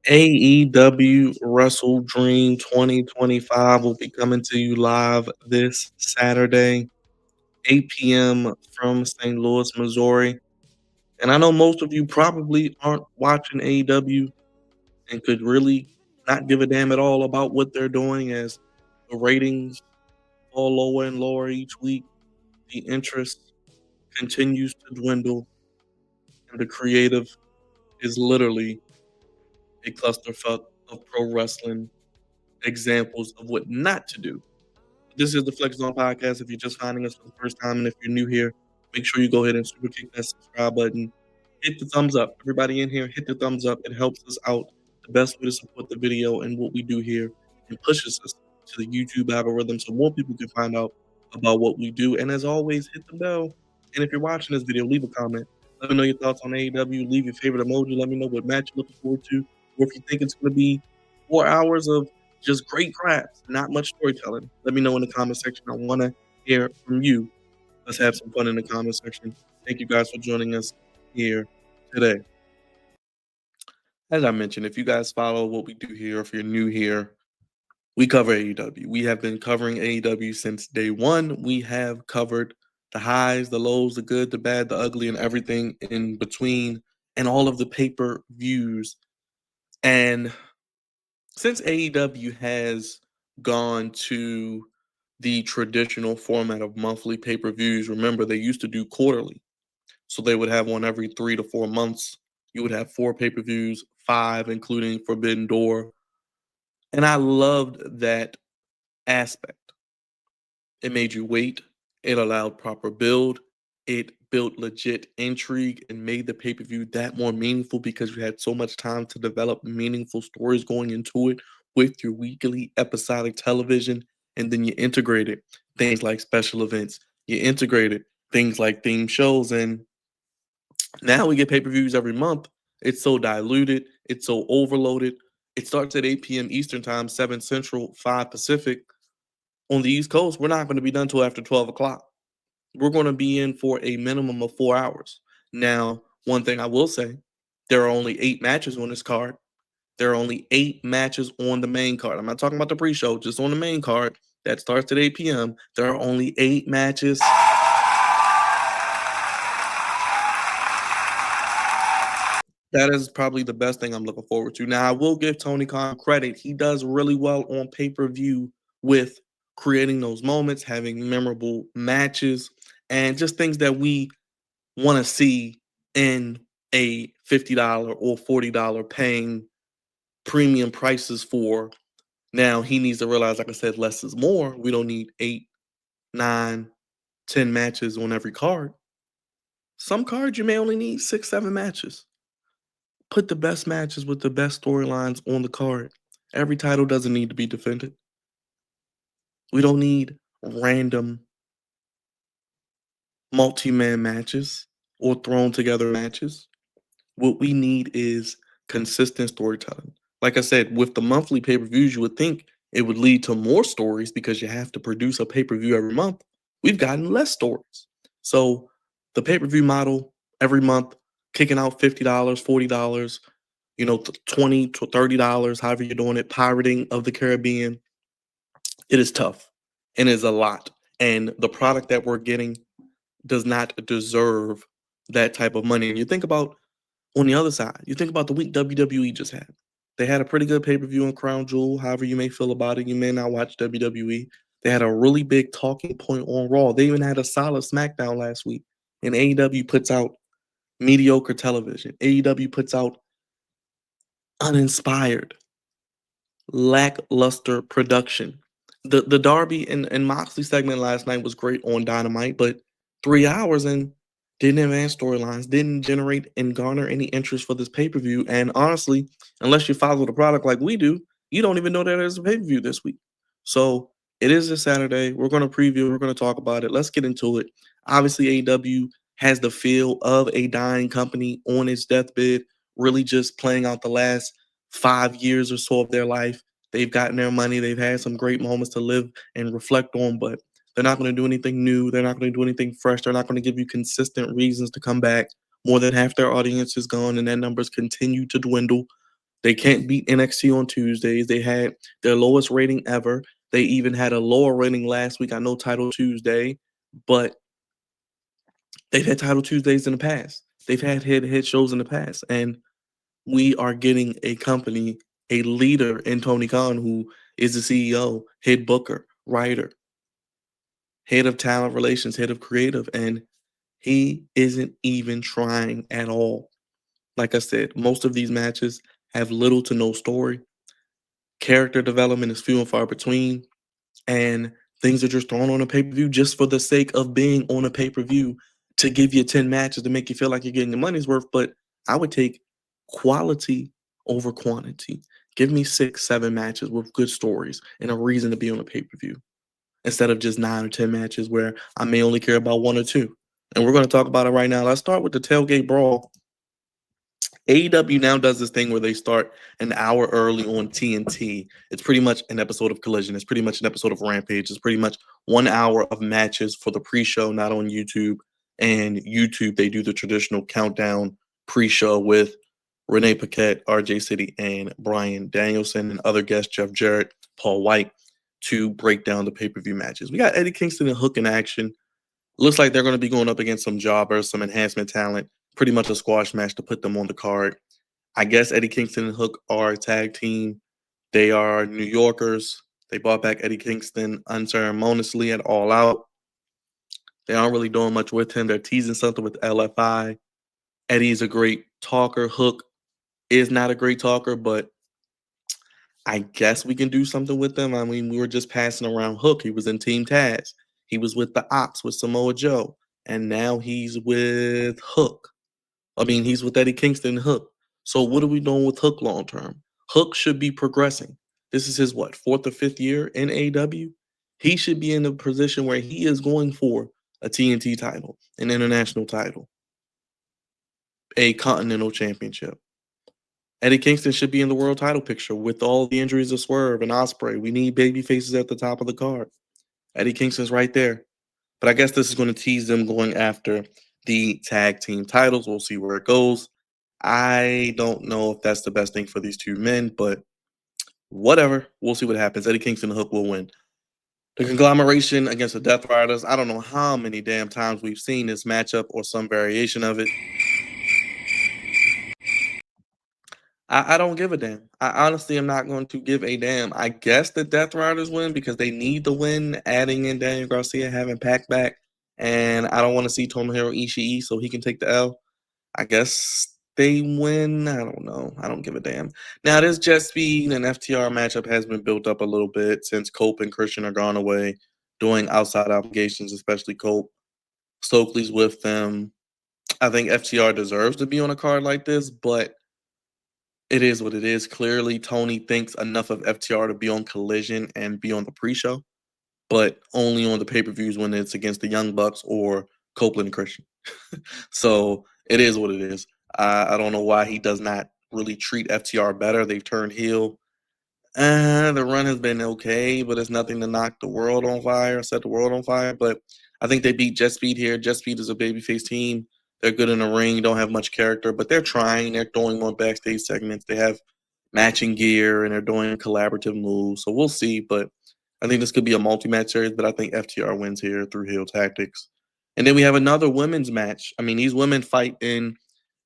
AEW WrestleDream 2025 will be coming to you live this Saturday, 8 p.m. from St. Louis, Missouri. And I know most of you probably aren't watching AEW and could really not give a damn at all about what they're doing as the ratings fall lower and lower each week. The interest continues to dwindle, and the creative is literally a clusterfuck of pro wrestling examples of what not to do. This is the Flex Zone Podcast. If you're just finding us for the first time, and if you're new here, make sure you go ahead and super kick that subscribe button. Hit the thumbs up. Everybody in here, hit the thumbs up. It helps us out. The best way to support the video and what we do here and pushes us to the YouTube algorithm so more people can find out about what we do. And as always, hit the bell. And if you're watching this video, leave a comment. Let me know your thoughts on AEW. Leave your favorite emoji. Let me know what match you're looking forward to, or if you think it's going to be 4 hours of just great crafts, not much storytelling. Let me know in the comment section. I want to hear from you. Let's have some fun in the comment section. Thank you guys for joining us here today. As I mentioned, if you guys follow what we do here, if you're new here, we cover AEW. We have been covering AEW since day one. We have covered the highs, the lows, the good, the bad, the ugly, and everything in between, and all of the pay-per-views. And since AEW has gone to the traditional format of monthly pay-per-views, remember they used to do quarterly. So they would have one every 3 to 4 months. You would have 4 pay-per-views, 5 including Forbidden Door. And I loved that aspect. It made you wait. It allowed proper build. It built legit intrigue and made the pay-per-view that more meaningful because you had so much time to develop meaningful stories going into it with your weekly episodic television. And then you integrated things like special events. You integrated things like theme shows. And now we get pay-per-views every month. It's so diluted. It's so overloaded. It starts at 8 p.m. Eastern Time, 7 Central, 5 Pacific. On the East Coast, we're not going to be done till after 12 o'clock. We're going to be in for a minimum of 4 hours. Now, one thing I will say, there are only 8 matches on this card. There are only 8 matches on the main card. I'm not talking about the pre-show, just on the main card that starts at 8 p.m. There are only 8 matches. That is probably the best thing I'm looking forward to. Now, I will give Tony Khan credit. He does really well on pay-per-view with creating those moments, having memorable matches, and just things that we want to see in a $50 or $40 paying premium prices for. Now, he needs to realize, like I said, less is more. We don't need 8, 9, 10 matches on every card. Some cards you may only need 6, 7 matches. Put the best matches with the best storylines on the card. Every title doesn't need to be defended. We don't need random multi-man matches or thrown together matches. What we need is consistent storytelling. Like I said, with the monthly pay-per-views, you would think it would lead to more stories because you have to produce a pay-per-view every month. We've gotten less stories. So the pay-per-view model every month, kicking out $50, $40, $20 to $30, however you're doing it, pirating of the Caribbean. It is tough and is a lot. And the product that we're getting does not deserve that type of money. And you think about on the other side, you think about the week WWE just had. They had a pretty good pay-per-view on Crown Jewel. However you may feel about it, you may not watch WWE. They had a really big talking point on Raw. They even had a solid SmackDown last week. And AEW puts out mediocre television. AEW puts out uninspired, lackluster production. The Darby and Moxley segment last night was great on Dynamite, but 3 hours and didn't advance storylines, didn't generate and garner any interest for this pay-per-view. And honestly, unless you follow the product like we do, you don't even know that there's a pay-per-view this week. So it is this Saturday. We're going to preview. We're going to talk about it. Let's get into it. Obviously, AEW has the feel of a dying company on its deathbed, really just playing out the last 5 years or so of their life. They've gotten their money. They've had some great moments to live and reflect on, but they're not going to do anything new. They're not going to do anything fresh. They're not going to give you consistent reasons to come back. More than half their audience is gone, and their numbers continue to dwindle. They can't beat NXT on Tuesdays. They had their lowest rating ever. They even had a lower rating last week. I know Title Tuesday, but they've had Title Tuesdays in the past. They've had head shows in the past, and we are getting a company, a leader in Tony Khan, who is the CEO, head booker, writer, head of talent relations, head of creative, and he isn't even trying at all. Like I said, most of these matches have little to no story. Character development is few and far between, and things are just thrown on a pay-per-view just for the sake of being on a pay-per-view to give you 10 matches to make you feel like you're getting your money's worth. But I would take quality over quantity. Give me 6, 7 matches with good stories and a reason to be on a pay-per-view instead of just 9 or 10 matches where I may only care about 1 or 2. And we're going to talk about it right now. Let's start with the tailgate brawl. AEW now does this thing where they start an hour early on TNT. It's pretty much an episode of Collision. It's pretty much an episode of Rampage. It's pretty much 1 hour of matches for the pre-show, not on YouTube. And YouTube, they do the traditional countdown pre-show with Renee Paquette, RJ City, and Brian Danielson, and other guests, Jeff Jarrett, Paul White, to break down the pay-per-view matches. We got Eddie Kingston and Hook in action. Looks like they're going to be going up against some jobbers, some enhancement talent, pretty much a squash match to put them on the card. I guess Eddie Kingston and Hook are a tag team. They are New Yorkers. They brought back Eddie Kingston unceremoniously at All Out. They aren't really doing much with him. They're teasing something with LFI. Eddie's a great talker. Hook is not a great talker, but I guess we can do something with them. I mean, we were just passing around Hook. He was in Team Taz. He was with the Ox with Samoa Joe. And now he's with Hook. I mean, he's with Eddie Kingston and Hook. So what are we doing with Hook long term? Hook should be progressing. This is his what, 4th or 5th year in AEW? He should be in a position where he is going for a TNT title, an international title, a continental championship. Eddie Kingston should be in the world title picture with all the injuries of Swerve and Ospreay. We need baby faces at the top of the card. Eddie Kingston's right there. But I guess this is going to tease them going after the tag team titles. We'll see where it goes. I don't know if that's the best thing for these two men, but whatever. We'll see what happens. Eddie Kingston and Hook will win. The conglomeration against the Death Riders. I don't know how many damn times we've seen this matchup or some variation of it. I don't give a damn. I honestly am not going to give a damn. I guess the Death Riders win because they need the win, adding in Daniel Garcia, having Pac back. And I don't want to see Tomohiro Ishii, so he can take the L. I guess they win. I don't know. I don't give a damn. Now, this Jet Speed and FTR matchup has been built up a little bit since Cope and Christian are gone away, doing outside obligations, especially Cope. Stokely's with them. I think FTR deserves to be on a card like this, but it is what it is. Clearly, Tony thinks enough of FTR to be on Collision and be on the pre-show, but only on the pay-per-views when it's against the Young Bucks or Copeland and Christian. So it is what it is. I don't know why he does not really treat FTR better. They've turned heel. The run has been okay, but it's nothing to knock the world on fire, set the world on fire. But I think they beat Jet Speed here. Jet Speed is a babyface team. They're good in the ring, don't have much character, but they're trying. They're doing more backstage segments. They have matching gear and they're doing collaborative moves. So we'll see. But I think this could be a multi-match series, but I think FTR wins here through heel tactics. And then we have another women's match. I mean, these women fight in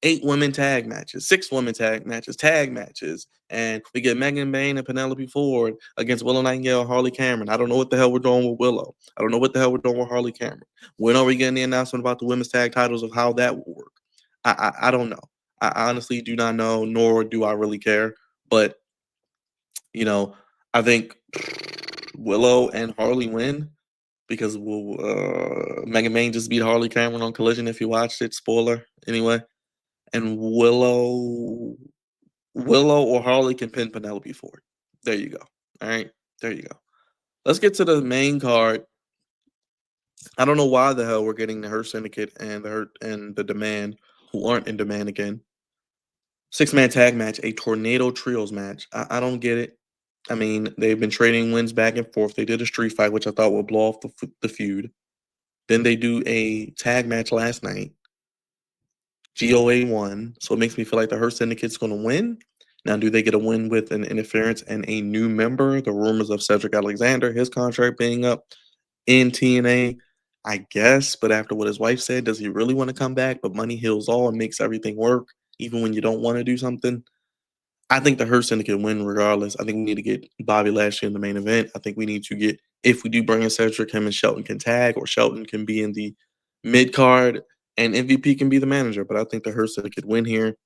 8 women tag matches, 6 women tag matches. And we get Megan Bain and Penelope Ford against Willow Nightingale and Harley Cameron. I don't know what the hell we're doing with Willow. I don't know what the hell we're doing with Harley Cameron. When are we getting the announcement about the women's tag titles of how that will work? I don't know. I honestly do not know, nor do I really care. But, you know, I think Willow and Harley win because Megan Bain just beat Harley Cameron on Collision if you watched it. Spoiler, anyway. And Willow or Harley can pin Penelope Ford. There you go. All right. There you go. Let's get to the main card. I don't know why the hell we're getting the Hurt Syndicate and the Demand, who aren't in demand again. 6-man tag match, a tornado trios match. I don't get it. I mean, they've been trading wins back and forth. They did a street fight, which I thought would blow off the feud. Then they do a tag match last night. GOA won, so it makes me feel like the Hurt Syndicate's going to win. Now, do they get a win with an interference and a new member? The rumors of Cedric Alexander, his contract being up in TNA, I guess. But after what his wife said, does he really want to come back? But money heals all and makes everything work, even when you don't want to do something. I think the Hurt Syndicate win regardless. I think we need to get Bobby Lashley in the main event. I think we need to get, if we do bring in Cedric, him and Shelton can tag, or Shelton can be in the mid card and MVP can be the manager. But I think the Hurt Syndicate win here.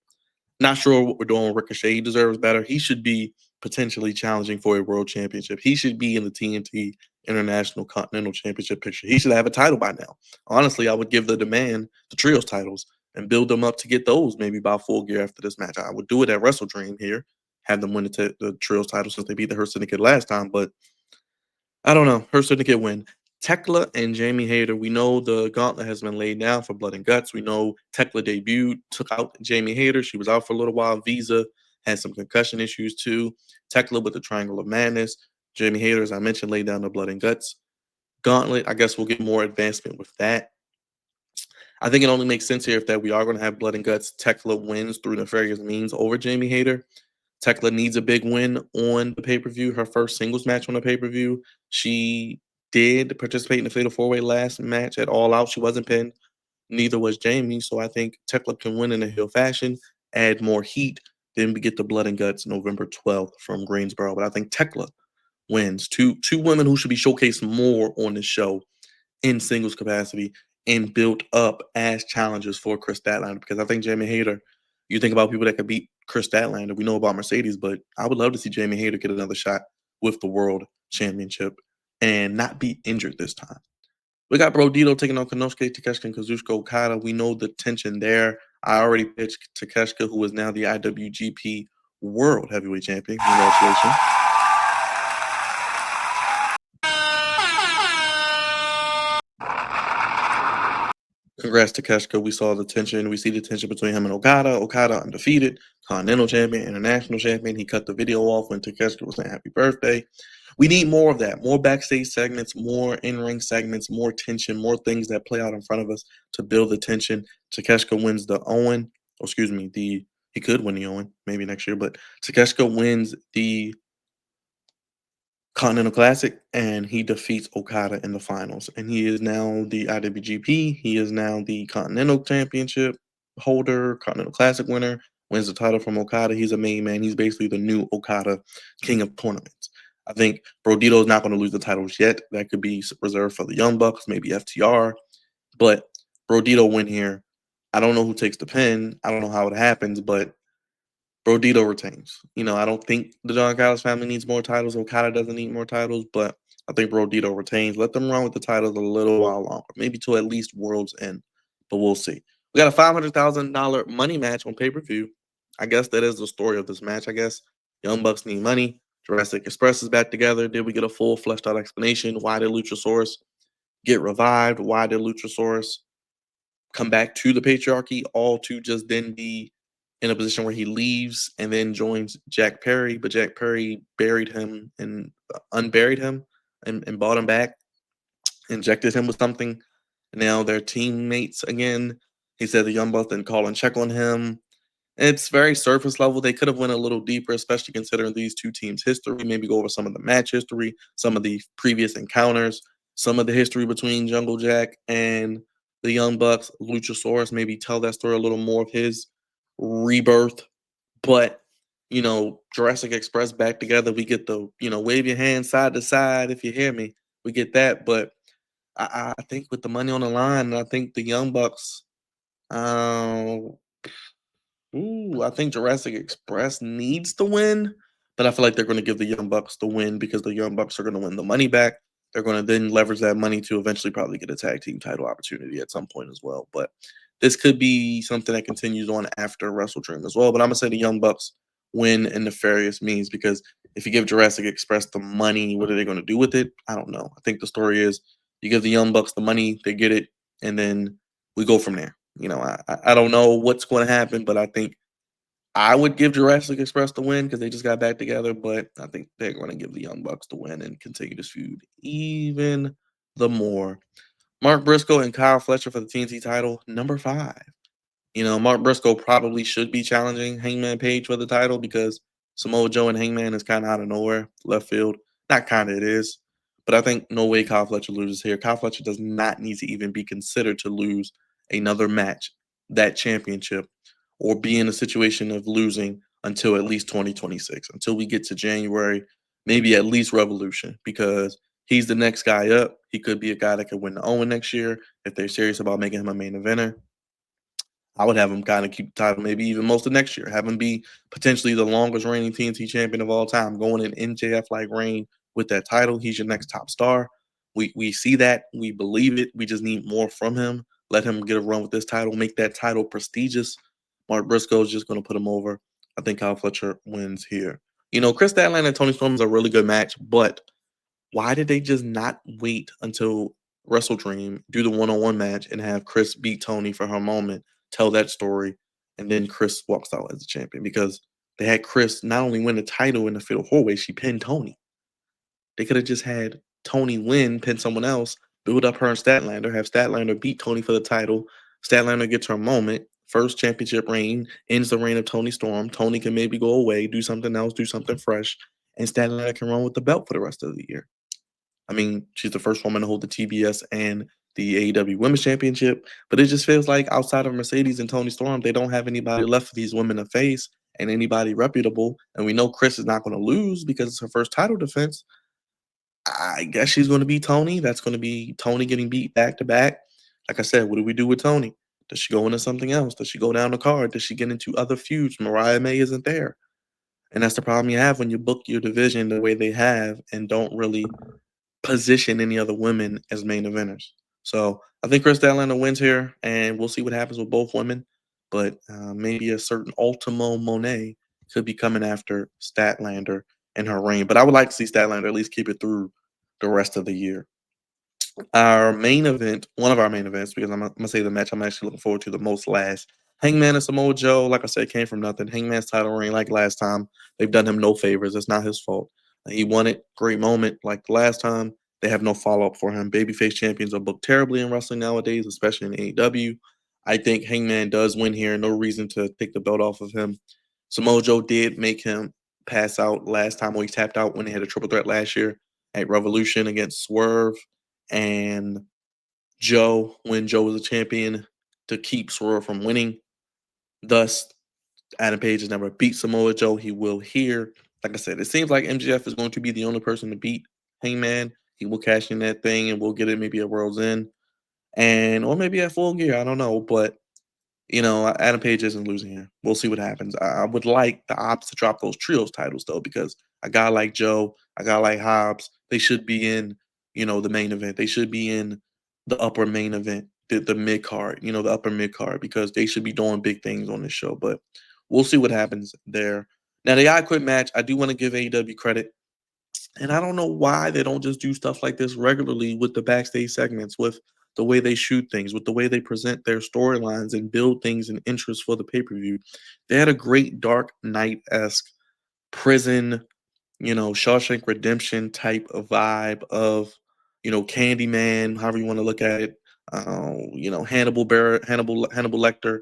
Not sure what we're doing with Ricochet. He deserves better. He should be potentially challenging for a world championship. He should be in the TNT International Continental Championship picture. He should have a title by now. Honestly, I would give the demand the trios titles and build them up to get those maybe by full gear after this match. I would do it at WrestleDream here, have them win the trios title since they beat the Hurt Syndicate last time. But I don't know. Hurt Syndicate win. Tekla and Jamie Hayter, we know the gauntlet has been laid down for Blood and Guts. We know Tekla debuted, took out Jamie Hayter. She was out for a little while. Visa had some concussion issues too. Tekla with the Triangle of Madness. Jamie Hayter, as I mentioned, laid down the Blood and Guts gauntlet. I guess we'll get more advancement with that. I think it only makes sense here if that we are going to have Blood and Guts. Tekla wins through nefarious means over Jamie Hayter. Tekla needs a big win on the pay-per-view, her first singles match on the pay-per-view. She did participate in the Fatal 4-Way last match at All Out. She wasn't pinned. Neither was Jamie. So I think Tekla can win in a heel fashion, add more heat. Then we get the Blood and Guts November 12th from Greensboro. But I think Tekla wins. Two women who should be showcased more on the show in singles capacity and built up as challengers for Chris Statlander. Because I think Jamie Hayter, you think about people that could beat Chris Statlander. We know about Mercedes, but I would love to see Jamie Hayter get another shot with the World Championship and not be injured this time. We got Brodito taking on Konosuke Takeshita and Kazuchika Okada. We know the tension there. I already pitched Takeshita, who is now the IWGP World Heavyweight Champion. Congratulations. Congrats to Takeshita. We saw the tension. We see the tension between him and Okada. Okada undefeated, Continental Champion, International Champion. He cut the video off when Takeshita was saying happy birthday. We need more of that. More backstage segments, more in-ring segments, more tension, more things that play out in front of us to build the tension. Takeshita wins the Owen. Oh, excuse me, he could win the Owen maybe next year, but Takeshita wins the Continental Classic, and he defeats Okada in the finals. And he is now the IWGP. He is now the Continental Championship holder, Continental Classic winner, wins the title from Okada. He's a main man. He's basically the new Okada king of tournaments. I think Brodito is not going to lose the titles yet. That could be reserved for the Young Bucks, maybe FTR. But Brodito win here. I don't know who takes the pin. I don't know how it happens, but Brodito retains. I don't think the John Callis family needs more titles. Okada doesn't need more titles, but I think Brodito retains. Let them run with the titles a little while longer, maybe till at least World's End, but we'll see. We got a $500,000 money match on pay-per-view. I guess that is the story of this match. I guess Young Bucks need money. Jurassic Express is back together. Did we get a full fleshed out explanation? Why did Luchasaurus get revived? Why did Luchasaurus come back to the patriarchy, all to just then be in a position where he leaves and then joins Jack Perry, but Jack Perry buried him and unburied him and brought him back, injected him with something. Now they're teammates again. He said the Young Bucks didn't call and check on him. It's very surface level. They could have went a little deeper, especially considering these two teams' history. Maybe go over some of the match history, some of the previous encounters, some of the history between Jungle Jack and the Young Bucks, Luchasaurus. Maybe tell that story a little more of his rebirth. But Jurassic Express back together. We get the wave your hand side to side if you hear me. We get that, but I think with the money on the line, I think the Young Bucks. Uh, I think Jurassic Express needs to win, but I feel like they're going to give the Young Bucks the win because the Young Bucks are going to win the money back. They're going to then leverage that money to eventually probably get a tag team title opportunity at some point as well. But this could be something that continues on after WrestleDream as well. But I'm going to say the Young Bucks win in nefarious means because if you give Jurassic Express the money, what are they going to do with it? I don't know. I think the story is you give the Young Bucks the money, they get it, and then we go from there. I don't know what's going to happen, but I think I would give Jurassic Express the win because they just got back together. But I think they're going to give the Young Bucks the win and continue this feud even the more. Mark Briscoe and Kyle Fletcher for the TNT title, number 5. Mark Briscoe probably should be challenging Hangman Page for the title because Samoa Joe and Hangman is kind of out of nowhere, left field. Not kind of, it is. But I think no way Kyle Fletcher loses here. Kyle Fletcher does not need to even be considered to lose another match, that championship, or be in a situation of losing until at least 2026, until we get to January, maybe at least Revolution, because he's the next guy up. He could be a guy that could win the Owen next year if they're serious about making him a main eventer. I would have him kind of keep the title, maybe even most of next year. Have him be potentially the longest reigning TNT champion of all time, going an MJF like reign with that title. He's your next top star. We see that, we believe it. We just need more from him. Let him get a run with this title, make that title prestigious. Mark Briscoe is just going to put him over. I think Kyle Fletcher wins here. Chris Statlander and Tony Storm is a really good match, but why did they just not wait until WrestleDream, do the one-on-one match, and have Chris beat Tony for her moment, tell that story, and then Chris walks out as the champion? Because they had Chris not only win the title in the Fatal 4-Way, she pinned Tony. They could have just had Tony win, pin someone else, build up her and Statlander, have Statlander beat Tony for the title. Statlander gets her moment, first championship reign, ends the reign of Tony Storm. Tony can maybe go away, do something else, do something fresh, and Statlander can run with the belt for the rest of the year. I mean, she's the first woman to hold the TBS and the AEW Women's Championship, but it just feels like outside of Mercedes and Tony Storm, they don't have anybody left for these women to face and anybody reputable. And we know Chris is not going to lose because it's her first title defense. I guess she's going to be Tony. That's going to be Tony getting beat back to back. Like I said, what do we do with Tony? Does she go into something else? Does she go down the card? Does she get into other feuds? Mariah May isn't there. And that's the problem you have when you book your division the way they have and don't really position any other women as main eventers. So I think Chris Statlander wins here, and we'll see what happens with both women. But maybe a certain Ultimo Monet could be coming after Statlander in her reign. But I would like to see Statlander at least keep it through the rest of the year. Our main event, one of our main events, because I'm gonna say the match I'm actually looking forward to the most last. Hangman and Samoa Joe, like I said, came from nothing. Hangman's title reign, like last time, they've done him no favors. It's not his fault. He won it, great moment. Like the last time, they have no follow up for him. Babyface champions are booked terribly in wrestling nowadays, especially in AEW. I think Hangman does win here. No reason to take the belt off of him. Samoa Joe did make him pass out last time, when he tapped out when they had a triple threat last year at Revolution against Swerve and Joe, when Joe was a champion, to keep Swerve from winning. Thus, Adam Page has never beat Samoa Joe. He will here. Like I said, it seems like MJF is going to be the only person to beat Hangman. He will cash in that thing and we'll get it maybe at World's End. Or maybe at Full Gear. I don't know. But Adam Page isn't losing here. We'll see what happens. I would like the Ops to drop those trios titles though, because a guy like Joe, a guy like Hobbs, they should be in, the main event. They should be in the upper main event, the mid card, the upper mid card, because they should be doing big things on this show. But we'll see what happens there. Now the I Quit match, I do want to give AEW credit. And I don't know why they don't just do stuff like this regularly with the backstage segments, with the way they shoot things, with the way they present their storylines and build things and interest for the pay per view. They had a great Dark Knight esque prison, Shawshank Redemption type of vibe of, Candyman, however you want to look at it. Hannibal Lecter,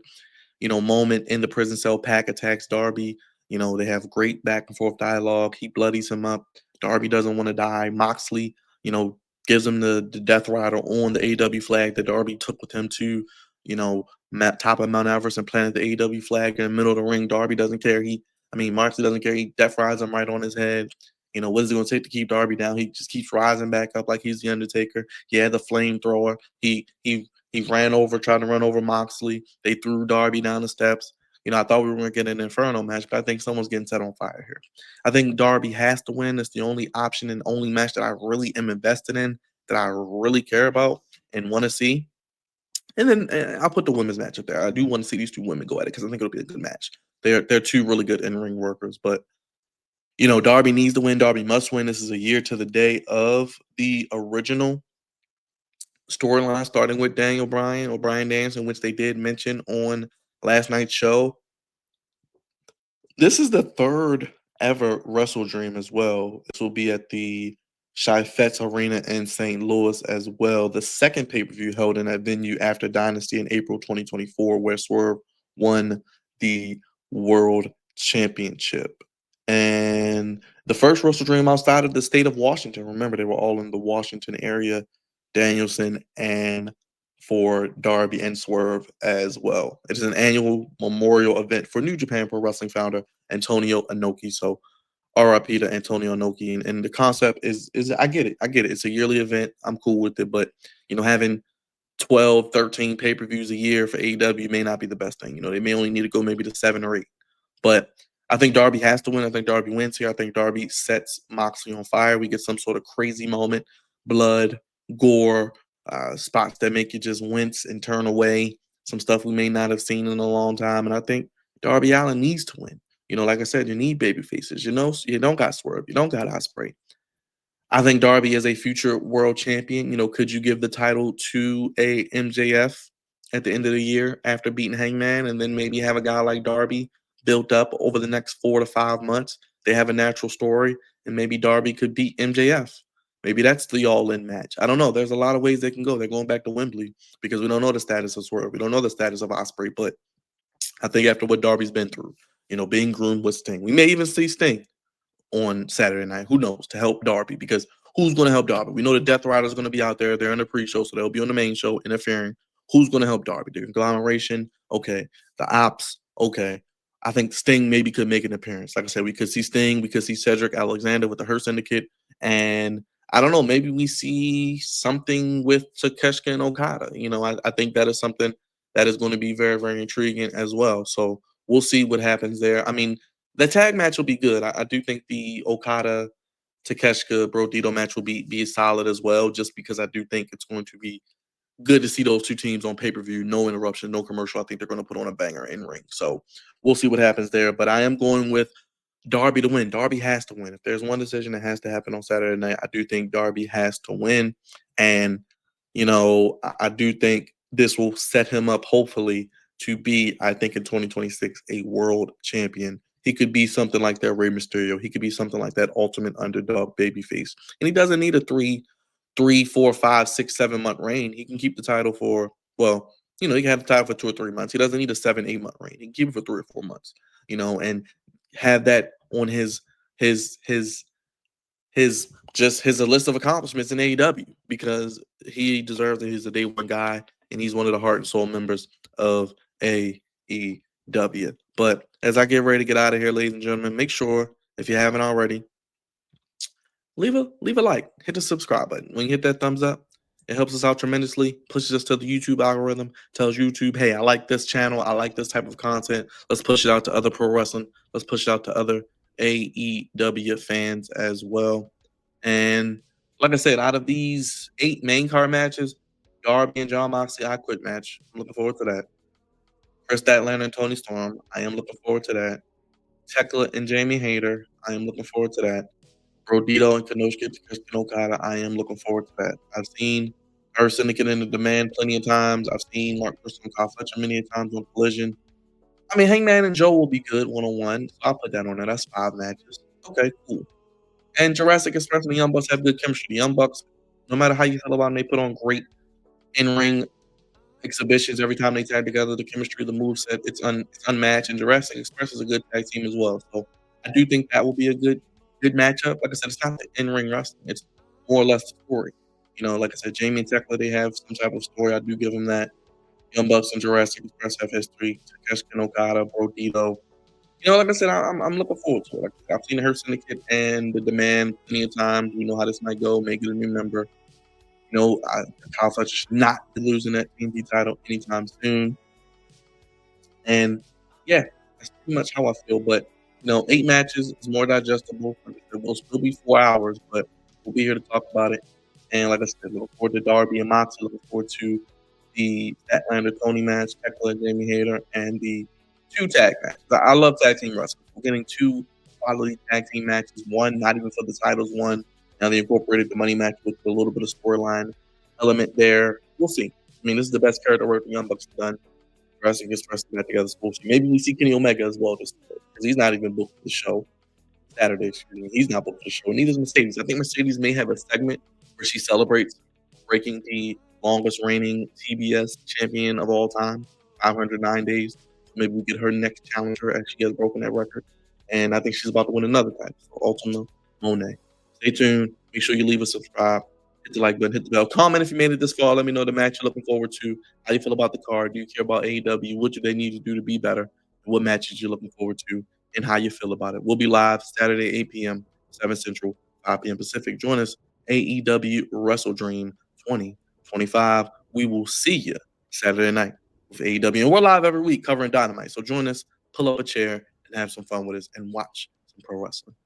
moment in the prison cell. Pack attacks Darby. They have great back and forth dialogue. He bloodies him up. Darby doesn't want to die. Moxley, gives him the Death Rider on the AW flag that Darby took with him to, top of Mount Everest and planted the AW flag in the middle of the ring. Darby doesn't care. Moxley doesn't care. He Death Rides him right on his head. What is it going to take to keep Darby down? He just keeps rising back up like he's the Undertaker. He had the flamethrower. He ran over, trying to run over Moxley. They threw Darby down the steps. I thought we were going to get an Inferno match, but I think someone's getting set on fire here. I think Darby has to win. It's the only option and only match that I really am invested in, that I really care about and want to see. And then I'll put the women's match up there. I do want to see these two women go at it because I think it'll be a good match. They're two really good in-ring workers, but Darby needs to win. Darby must win. This is a year to the day of the original storyline, starting with Daniel Bryan or Bryan Danielson, which they did mention on last night's show. This is the third ever WrestleDream as well. This will be at the Chaifetz Arena in St. Louis as well. The second pay-per-view held in that venue after Dynasty in April 2024, where Swerve won the world championship. And the first WrestleDream outside of the state of Washington, remember they were all in the Washington area, Danielson and for Darby and Swerve as well. It is an annual memorial event for New Japan Pro Wrestling founder Antonio Inoki. So RIP to Antonio Inoki. And the concept is I get it. I get it. It's a yearly event. I'm cool with it. But having 12, 13 pay-per-views a year for AEW may not be the best thing. They may only need to go maybe to 7 or 8. But I think Darby has to win. I think Darby wins here. I think Darby sets Moxley on fire. We get some sort of crazy moment, blood, gore, spots that make you just wince and turn away. Some stuff we may not have seen in a long time. And I think Darby Allin needs to win. Like I said, you need baby faces. You don't got Swerve. You don't got Ospreay. I think Darby is a future world champion. Could you give the title to a MJF at the end of the year after beating Hangman, and then maybe have a guy like Darby built up over the next 4 to 5 months? They have a natural story, and maybe Darby could beat MJF. Maybe that's the all-in match. I don't know. There's a lot of ways they can go. They're going back to Wembley because we don't know the status of Swerve. We don't know the status of Ospreay, but I think after what Darby's been through, being groomed with Sting, we may even see Sting on Saturday night. Who knows, to help Darby, because who's going to help Darby? We know the Death Riders are going to be out there. They're in the pre-show, so they'll be on the main show interfering. Who's going to help Darby? The conglomeration, okay. The ops, okay. I think Sting maybe could make an appearance. Like I said, we could see Sting, we could see Cedric Alexander with the Hurt Syndicate, and I don't know, maybe we see something with Takeshita and Okada. I think that is something that is going to be very, very intriguing as well. So we'll see what happens there. I mean, the tag match will be good. I do think the Okada Takeshita Brodito match will be solid as well, just because I do think it's going to be good to see those two teams on pay-per-view. No interruption, no commercial. I think they're going to put on a banger in ring. So we'll see what happens there. But I am going with Darby to win. Darby has to win. If there's one decision that has to happen on Saturday night, I do think Darby has to win. And, I do think this will set him up, hopefully, to be, I think, in 2026, a world champion. He could be something like that Rey Mysterio. He could be something like that ultimate underdog babyface. And he doesn't need a 3, 4, 5, 6, 7 month reign. He can keep the title for, well, he can have the title for 2 or 3 months. He doesn't need a 7, 8 month reign. He can keep it for 3 or 4 months, and have that on his just his list of accomplishments in AEW, because he deserves it. He's a day one guy, and he's one of the heart and soul members of AEW. But as I get ready to get out of here, ladies and gentlemen, make sure, if you haven't already, leave a like, hit the subscribe button. When you hit that thumbs up, it helps us out tremendously, pushes us to the YouTube algorithm, tells YouTube, hey, I like this channel, I like this type of content. Let's push it out to other pro wrestling. Let's push it out to other AEW fans as well. And like I said, out of these 8 main card matches, Darby and Jon Moxley, I quit match. I'm looking forward to that. Chris Statlander and Tony Storm, I am looking forward to that. Tekla and Jamie Hayter, I am looking forward to that. Brodito and Kanosuke Takeshita Okada, I am looking forward to that. I've seen her Syndicate in the Demand plenty of times. I've seen Mark Crystal and Kyle Fletcher many a times on Collision. I mean, Hangman and Joe will be good one-on-one, so I'll put that on there. That's 5 matches. Okay, cool. And Jurassic Express and the Young Bucks have good chemistry. The Young Bucks, no matter how you feel about them, they put on great in-ring exhibitions every time they tag together. The chemistry, the moveset, it's unmatched. And Jurassic Express is a good tag team as well. So I do think that will be a good matchup. Like I said, it's not the in-ring wrestling. It's more or less the story. Like I said, Jamie and Tekla, they have some type of story. I do give them that. Young Bucks and Jurassic Express have history. Takeshita and Okada, Brodito. Like I said, I'm looking forward to it. Like, I've seen the Hurt Syndicate and the Demand plenty of times. We know how this might go. Make it a new member. Kyle Fletcher should not be losing that TNT title anytime soon. And yeah, that's pretty much how I feel. But 8 matches is more digestible. It will still be 4 hours, but we'll be here to talk about it. And like I said, looking forward to Darby and Moxley. Looking forward to the Statlander Tony match, Tekla and Jamie Hayter, and the 2 tag matches. I love tag team wrestling. We're getting 2 quality tag team matches. One, not even for the titles. One, now they incorporated the money match with a little bit of storyline element there. We'll see. I mean, this is the best character work the Young Bucks have done. Jurassic Express back together. Maybe we see Kenny Omega as well, just because he's not even booked for the show. Saturday, he's not booked for the show. Neither is Mercedes. I think Mercedes may have a segment where she celebrates breaking the longest reigning TBS champion of all time, 509 days. Maybe we get her next challenger as she has broken that record. And I think she's about to win another title. So Ultima Monet. Stay tuned. Make sure you leave a subscribe. Hit the like button, hit the bell. Comment if you made it this far. Let me know the match you're looking forward to. How you feel about the card? Do you care about AEW? What do they need to do to be better? What matches you're looking forward to? And how you feel about it. We'll be live Saturday, 8 p.m., 7 Central, 5 p.m. Pacific. Join us, AEW WrestleDream 2025. We will see you Saturday night with AEW. And we're live every week covering Dynamite. So join us, pull up a chair, and have some fun with us and watch some pro wrestling.